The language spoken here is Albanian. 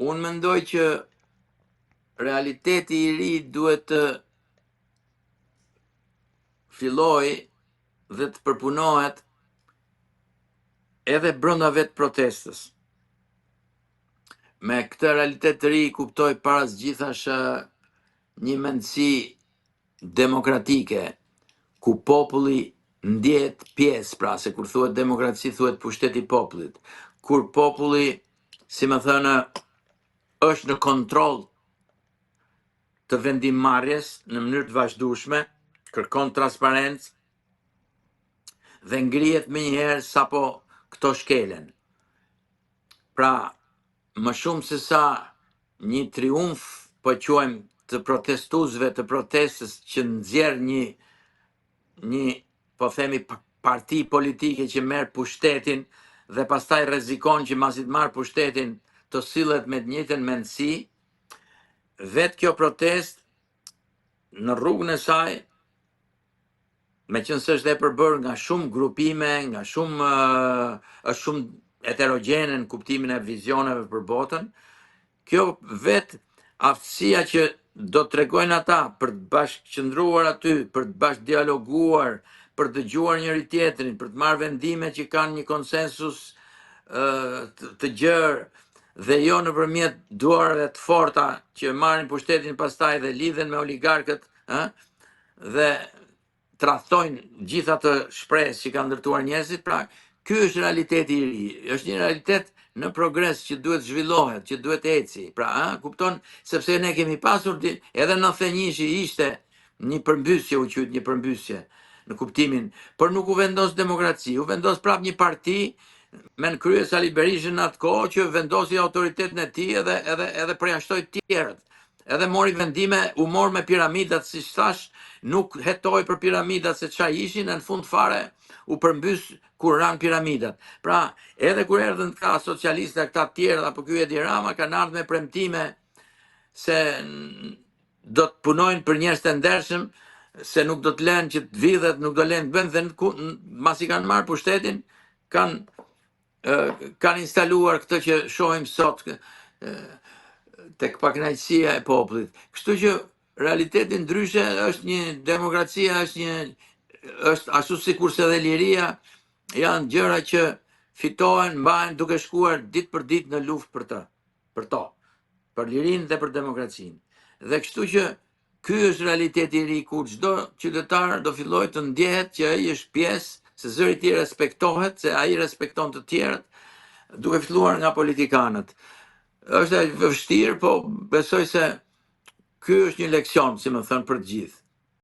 Unë mendoj që realiteti I ri duhet të filloj dhe të përpunohet edhe brenda vetë protestës. Me këtë realitet të ri kuptoj para së gjithash një mendësi demokratike, ku populli ndjet pjesë, pra se kur thuhet demokraci thuhet pushteti I popullit. Kur populli, si më thënë, është në kontroll të vendimmarrjes në mënyrë të vazhdueshme, kërkon transparencë dhe ngrihet menjëherë sapo këto shkelen. Pra, më shumë se sa një triumf, po quajmë, të protestuesve të protestës që nxjerr një po themi parti politike që merr pushtetin dhe pastaj rrezikon që masi të marr pushtetin të sillet me të njëjtën mendësi, vetë kjo protestë në rrugën e saj, meqense është e përbërë nga shumë grupime, nga është shumë heterogjene në kuptimin e vizioneve për botën, kjo vetë aftësia që do të tregojnë ata për të bashkëqëndruar aty, për të bashkë dialoguar, për të dëgjuar njëri tjetrin, për të marrë vendime që kanë një konsensus të gjerë dhe jo nëpërmjet duarve të forta që marrin pushtetin pastaj dhe lidhen me oligarkët, dhe tradhtojnë gjitha të shpresë që kanë ndërtuar njerëzit. Pra, ky është realiteti I ri. Është një realitet në progres që duhet zhvillohet, që duhet eci. Pra, kupton, sepse ne kemi pasur edhe 91 ishte një përmbysje, u quajt një përmbysje në kuptimin, por nuk u vendos demokraci, u vendos prap një parti me në krye Sali Berishën në atë kohë që vendosi autoritetin e tij edhe përjashtoi të tjerët. Edhe mori vendime, u mor me piramidat, si thash, nuk hetoi për piramidat se çfarë ishin, në fund fare u përmbys kur ran piramidat. Pra, edhe kur erdhën këta socialistë, këta të tjerë, apo ky Edi Rama, kanë ardhur me premtime se do të punojnë për njerëz të ndershëm, se nuk do të lënë që të vidhet, nuk do lënë të bëjnë, dhe masi kanë marrë pushtetin, kanë instaluar këtë që shohim sot tek pakënaqësia e popullit. Kështu që realiteti ndryshe është një demokracia, është ashtu sikurse edhe liria janë gjëra që fitohen, mbahen duke shkuar ditë për ditë në luftë për lirinë dhe për demokracinë. Dhe kështu që ky është realiteti I ri, ku çdo qytetar do fillojë të ndjehet që ai është pjesë, se zëri I tij respektohet, se ai respekton të tjerët, duke filluar nga politikanët. Është e vështirë, po besoj se ky është një leksion, si më thënë, për të gjithë.